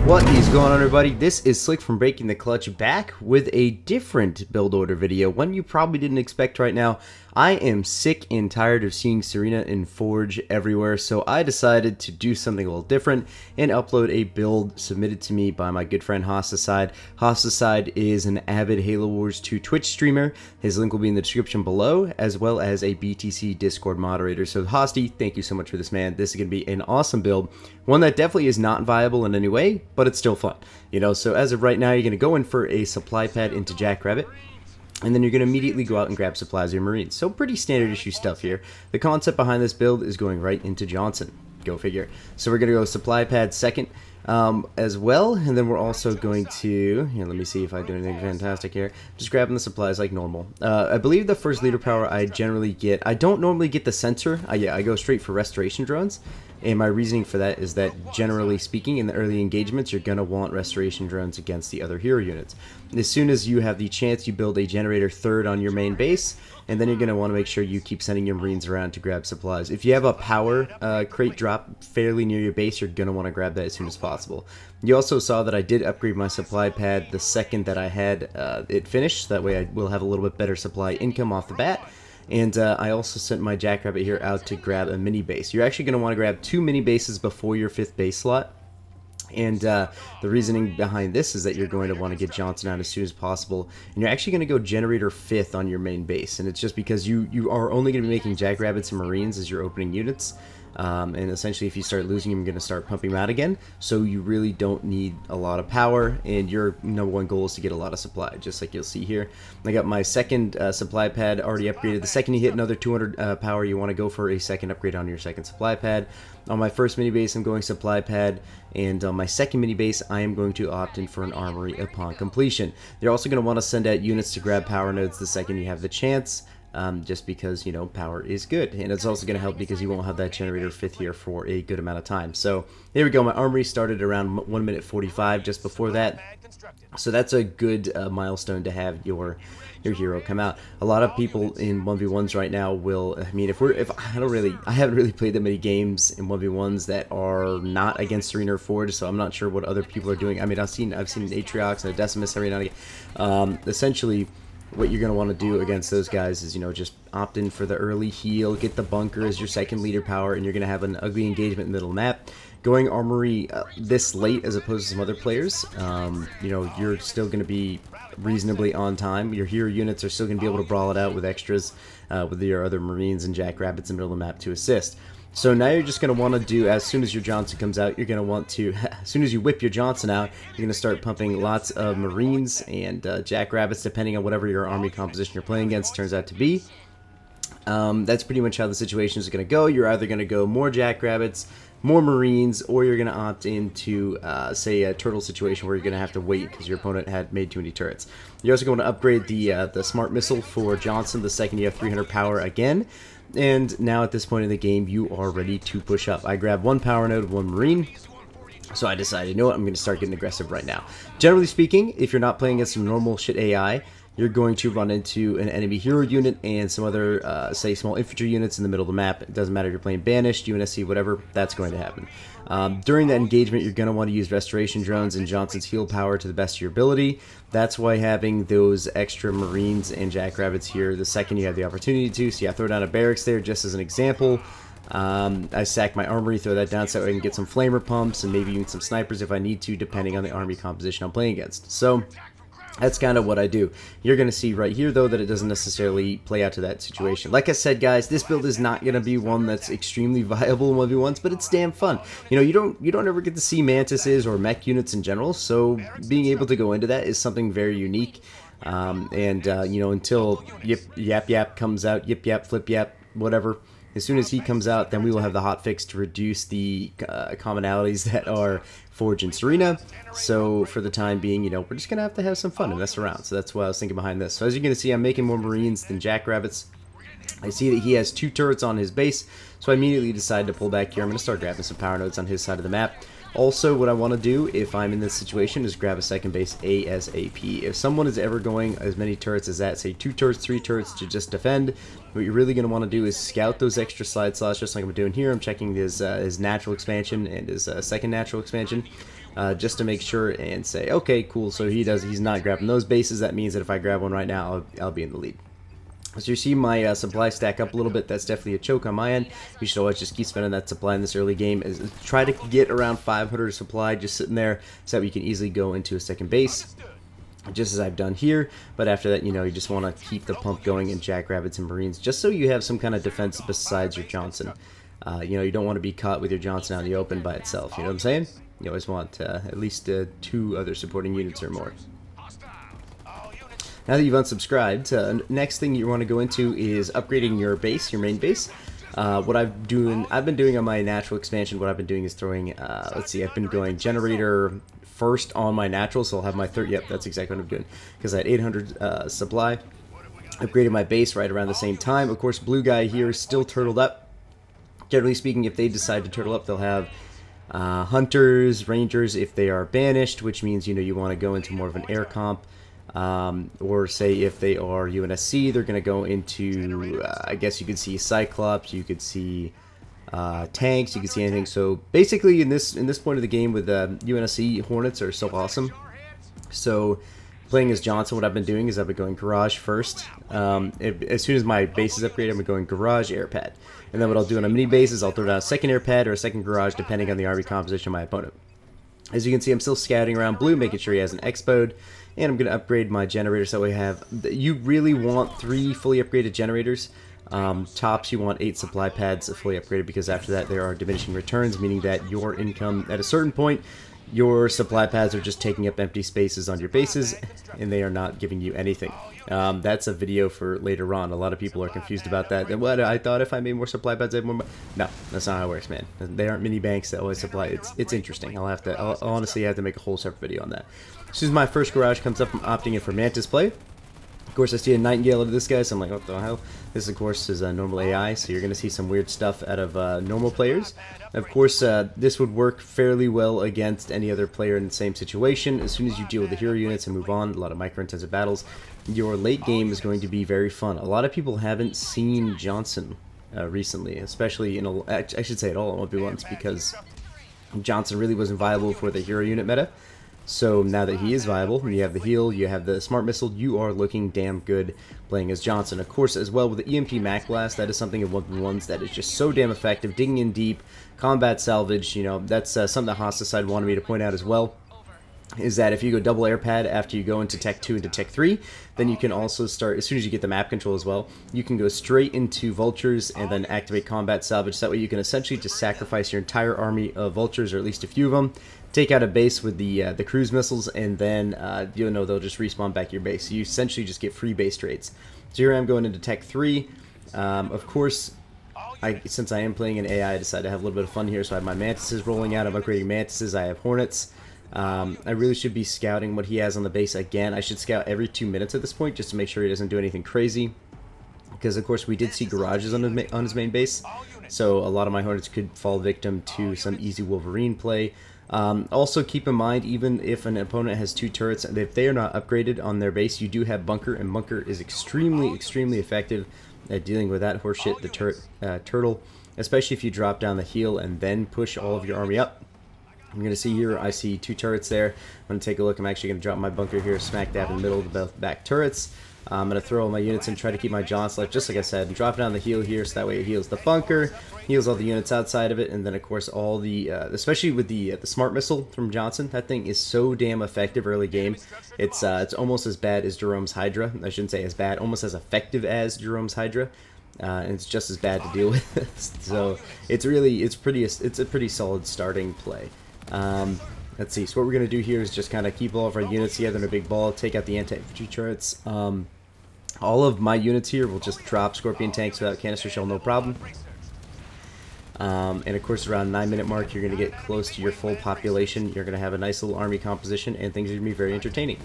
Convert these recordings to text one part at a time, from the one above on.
What is going on, everybody? This is Slick from Breaking the Clutch, back with a different build order video, one you probably didn't expect right now. I am sick and tired of seeing Serena and Forge everywhere, so I decided to do something a little different and upload a build submitted to me by my good friend Hosticide. Hosticide is an avid Halo Wars 2 Twitch streamer. His link will be in the description below, as well as a BTC Discord moderator. So Hosty, thank you so much for this, man. This is going to be an awesome build, one that definitely is not viable in any way, but it's still fun. You know, so as of right now, you're going to go in for a supply pad into Jackrabbit, and then you're going to immediately go out and grab supplies of your Marines. So pretty standard issue stuff here. The concept behind this build is going right into Johnson. Go figure. So we're going to go supply pad second as well, and then we're also going to, here, let me see if I do anything fantastic here. Just grabbing the supplies like normal. I believe the first leader power I generally get, I don't normally get the sensor. I go straight for restoration drones. And my reasoning for that is that, generally speaking, in the early engagements, you're going to want restoration drones against the other hero units. As soon as you have the chance, you build a generator third on your main base, and then you're going to want to make sure you keep sending your Marines around to grab supplies. If you have a power crate drop fairly near your base, you're going to want to grab that as soon as possible. You also saw that I did upgrade my supply pad the second that I had it finished. That way I will have a little bit better supply income off the bat. And I also sent my Jackrabbit here out to grab a mini base. You're actually going to want to grab 2 mini bases before your 5th base slot. And the reasoning behind this is that you're going to want to get Johnson out as soon as possible. And you're actually going to go generator 5th on your main base. And it's just because you are only going to be making Jackrabbits and Marines as your opening units. And essentially, if you start losing them, you're going to start pumping them out again. So you really don't need a lot of power, and your #1 goal is to get a lot of supply, just like you'll see here. I got my second supply pad already upgraded. The second you hit another 200 power, you want to go for a second upgrade on your second supply pad. On my first mini base, I'm going supply pad, and on my second mini base, I am going to opt in for an armory upon completion. You're also going to want to send out units to grab power nodes the second you have the chance. Just because, you know, power is good, and it's also going to help because you won't have that generator 5th here for a good amount of time. So there we go. My armory started around 1 minute 45 just before that, so that's a good milestone to have your hero come out. A lot of people in 1v1s right now will, I mean, I haven't really played that many games in 1v1s that are not against Serena or Forge, so I'm not sure what other people are doing. I mean, I've seen Atriox and a Decimus every now and again. Essentially, what you're going to want to do against those guys is, you know, just opt in for the early heal, get the bunker as your second leader power, and you're going to have an ugly engagement in the middle of the map. Going armory this late as opposed to some other players, you know, you're still going to be reasonably on time. Your hero units are still going to be able to brawl it out with extras with your other Marines and Jackrabbits in the middle of the map to assist. So now you're just going to want to do, as soon as your Johnson comes out, you're going to want to, as soon as you whip your Johnson out, you're going to start pumping lots of Marines and Jackrabbits, depending on whatever your army composition you're playing against turns out to be. That's pretty much how the situation is going to go. You're either going to go more Jackrabbits, more Marines, or you're going to opt into, say, a turtle situation where you're going to have to wait because your opponent had made too many turrets. You're also going to upgrade the smart missile for Johnson the second you have 300 power again. And now at this point in the game, you are ready to push up. I grabbed 1 power node, 1 Marine. So I decided, you know what, I'm going to start getting aggressive right now. Generally speaking, if you're not playing against some normal shit AI, you're going to run into an enemy hero unit and some other, say, small infantry units in the middle of the map. It doesn't matter if you're playing Banished, UNSC, whatever, that's going to happen. During that engagement, you're going to want to use restoration drones and Johnson's heal power to the best of your ability. That's why having those extra Marines and Jackrabbits here the second you have the opportunity to. So yeah, throw down a barracks there just as an example. I sack my armory, throw that down so I can get some flamer pumps and maybe even some snipers if I need to, depending on the army composition I'm playing against. So that's kind of what I do. You're going to see right here, though, that it doesn't necessarily play out to that situation. Like I said, guys, this build is not going to be one that's extremely viable in 1v1s, but it's damn fun. You know, you don't ever get to see mantises or mech units in general, so being able to go into that is something very unique. You know, until Yap Yap comes out, Yip Yap, Flip Yap, whatever. As soon as he comes out, then we will have the hotfix to reduce the commonalities that are Forge and Serena. So for the time being, you know, we're just going to have some fun and mess around. So that's what I was thinking behind this. So as you're going to see, I'm making more Marines than Jackrabbits. I see that he has 2 turrets on his base, so I immediately decided to pull back here. I'm going to start grabbing some power nodes on his side of the map. Also, what I want to do if I'm in this situation is grab a second base ASAP. If someone is ever going as many turrets as that, say 2 turrets, 3 turrets to just defend, what you're really going to want to do is scout those extra slide slots just like I'm doing here. I'm checking his natural expansion and his second natural expansion. just to make sure and say, okay, cool, so he's not grabbing those bases. That means that if I grab one right now, I'll be in the lead. So you see my supply stack up a little bit. That's definitely a choke on my end. You should always just keep spending that supply in this early game. Try to get around 500 supply just sitting there so that we can easily go into a second base, just as I've done here. But after that, you just want to keep the pump going and jackrabbits and marines, just so you have some kind of defense besides your Johnson. You don't want to be caught with your Johnson out in the open by itself. You know what I'm saying? You always want at least 2 other supporting units or more. Now that you've unsubscribed, next thing you want to go into is upgrading your base, your main base. What I've been doing on my natural expansion, what I've been doing is throwing, let's see, I've been going generator first on my natural, so I'll have my third, yep, that's exactly what I'm doing, because I had 800 supply. Upgraded my base right around the same time. Of course, blue guy here is still turtled up. Generally speaking, if they decide to turtle up, they'll have hunters, rangers if they are banished, which means, you want to go into more of an air comp. Or say if they are UNSC, they're going to go into, I guess you could see Cyclops, you could see tanks, you could see anything. So basically in this point of the game with UNSC, Hornets are so awesome. So playing as Johnson, what I've been doing is I've been going garage first. As soon as my base is upgraded, I'm going garage, air pad. And then what I'll do on a mini base is I'll throw down a second air pad or a second garage depending on the army composition of my opponent. As you can see, I'm still scouting around blue, making sure he has an Expode. And I'm going to upgrade my generators so we have... You really want 3 fully upgraded generators. Tops, you want 8 supply pads fully upgraded, because after that there are diminishing returns, meaning that your income, at a certain point, your supply pads are just taking up empty spaces on your bases, and they are not giving you anything. That's a video for later on. A lot of people are confused about that. And what, I thought if I made more supply pads, I'd have more... No, that's not how it works, man. They aren't mini banks that always supply. It's interesting. I'll honestly have to make a whole separate video on that. As soon as my first garage comes up, I'm opting in for Mantis play. Of course, I see a Nightingale of this guy, so I'm like, what the hell? This, of course, is a normal AI, so you're going to see some weird stuff out of normal players. Of course, this would work fairly well against any other player in the same situation. As soon as you deal with the hero units and move on, a lot of micro-intensive battles, your late game is going to be very fun. A lot of people haven't seen Johnson recently, especially in I should say at all, it won't be once, because Johnson really wasn't viable for the hero unit meta. So now that he is viable, and you have the heal, you have the smart missile, you are looking damn good playing as Johnson. Of course, as well with the EMP Mac Blast, that is something in 1v1s that is just so damn effective. Digging in deep, combat salvage, that's something that Hosticide wanted me to point out as well. Is that if you go double air pad after you go into Tech 2 into Tech 3, then you can also start, as soon as you get the map control as well, you can go straight into Vultures and then activate combat salvage. So that way you can essentially just sacrifice your entire army of Vultures, or at least a few of them, take out a base with the cruise missiles, and then they'll just respawn back your base. So you essentially just get free base trades. So here I am going into Tech 3. Of course, since I am playing an AI, I decided to have a little bit of fun here. So I have my Mantises rolling out. I'm upgrading Mantises. I have Hornets. I really should be scouting what he has on the base again. I should scout every 2 minutes at this point just to make sure he doesn't do anything crazy. Because, of course, we did see garages on his main base. So a lot of my Hornets could fall victim to some easy Wolverine play. Also keep in mind, even if an opponent has 2 turrets, if they are not upgraded on their base, you do have Bunker, and Bunker is extremely effective at dealing with that horseshit, the turtle, especially if you drop down the heal and then push all of your army up. I'm going to see here, I see 2 turrets there. I'm going to take a look. I'm actually going to drop my Bunker here smack dab in the middle of the back turrets. I'm going to throw all my units and try to keep my Johnson left, just like I said, and drop down the heal here, so that way it heals the Bunker, heals all the units outside of it, and then of course all the, especially with the smart missile from Johnson, that thing is so damn effective early game. It's almost as bad as Jerome's Hydra. I shouldn't say as bad, almost as effective as Jerome's Hydra. And it's just as bad to deal with. So it's a pretty solid starting play. Let's see, so what we're going to do here is just kind of keep all of our units together in a big ball, take out the anti-infantry turrets. All of my units here will just drop Scorpion tanks without canister shell, no problem. And of course around 9-minute mark you're going to get close to your full population. You're going to have a nice little army composition, and things are going to be very entertaining.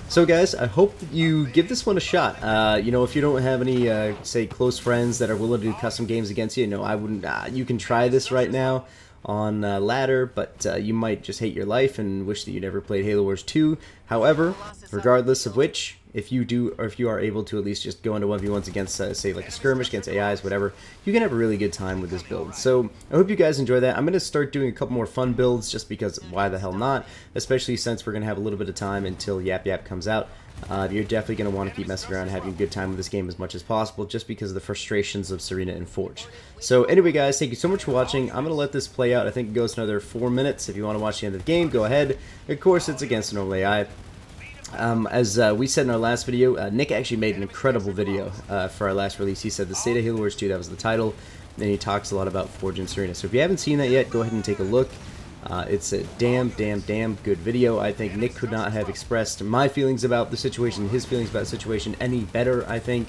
So guys, I hope that you give this one a shot. If you don't have any say close friends that are willing to do custom games against you, I wouldn't. You can try this right now on ladder, but you might just hate your life and wish that you never played Halo Wars 2. However, regardless of which, if you do, or if you are able to at least just go into 1v1s against, say, like a skirmish against AIs, whatever, you can have a really good time with this build. So I hope you guys enjoy that. I'm going to start doing a couple more fun builds just because why the hell not, especially since we're going to have a little bit of time until Yap Yap comes out. You're definitely going to want to keep messing around and having a good time with this game as much as possible, just because of the frustrations of Serena and Forge. So anyway, guys, thank you so much for watching. I'm going to let this play out. I think it goes another 4 minutes. If you want to watch the end of the game, go ahead. Of course, it's against a normal AI. As we said in our last video, Nick actually made an incredible video for our last release. He said the State of Halo Wars 2, that was the title, and he talks a lot about Forge and Serena. So if you haven't seen that yet, go ahead and take a look. It's a damn good video. I think Nick could not have expressed my feelings about the situation, his feelings about the situation any better, I think.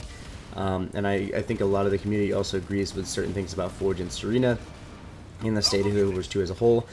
And I think a lot of the community also agrees with certain things about Forge and Serena in the State of Halo Wars 2 as a whole.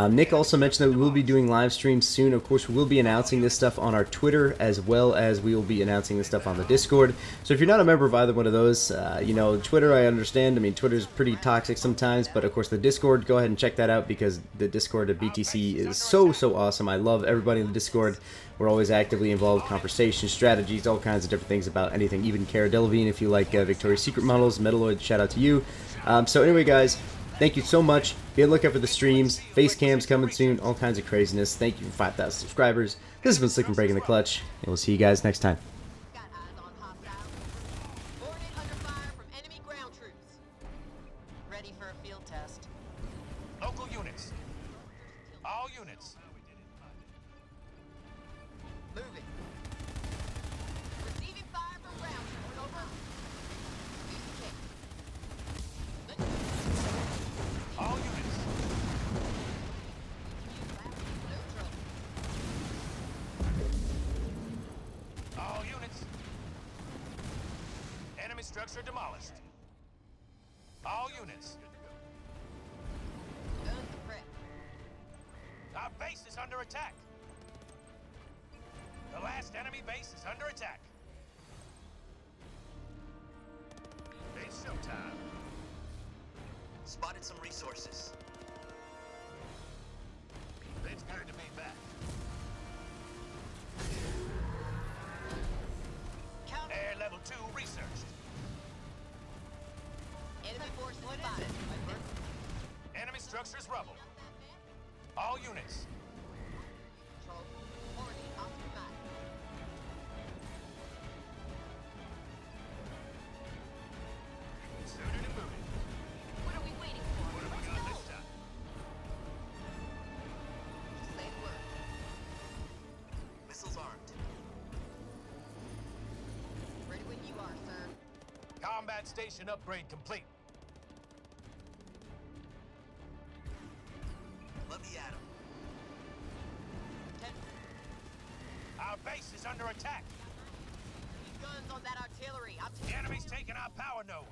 Nick also mentioned that we will be doing live streams soon. Of course, we will be announcing this stuff on our Twitter, as well as we will be announcing this stuff on the Discord. So if you're not a member of either one of those, you know, Twitter, I understand. I mean, Twitter's pretty toxic sometimes, but of course the Discord, go ahead and check that out, because the Discord of BTC is so awesome. I love everybody in the Discord. We're always actively involved, conversations, strategies, all kinds of different things about anything, even Cara Delevingne, if you like Victoria's Secret models. Metalloid, shout out to you. So anyway, guys, thank you so much. Be on the lookout for the streams. Face cams coming soon. All kinds of craziness. Thank you for 5,000 subscribers. This has been Slick from Breaking the Clutch, and we'll see you guys next time. Ready for a field test. Local units. All units. Moving. Receiving fire from ground. Over. All units. All units. Enemy structure demolished. All units. Our base is under attack. The last enemy base is under attack. It's showtime. Spotted some resources. It's good to be back. Air level 2 researched. Enemy force spotted. Enemy structures rubble. All units. Control. Coordinate optimized. Suited and moving. What are we waiting for? What have we got this time? Say the word. Missiles armed. Ready when you are, sir. Combat station upgrade complete. Let me at him. Our base is under attack. Guns on that artillery. The enemy's taking our power node.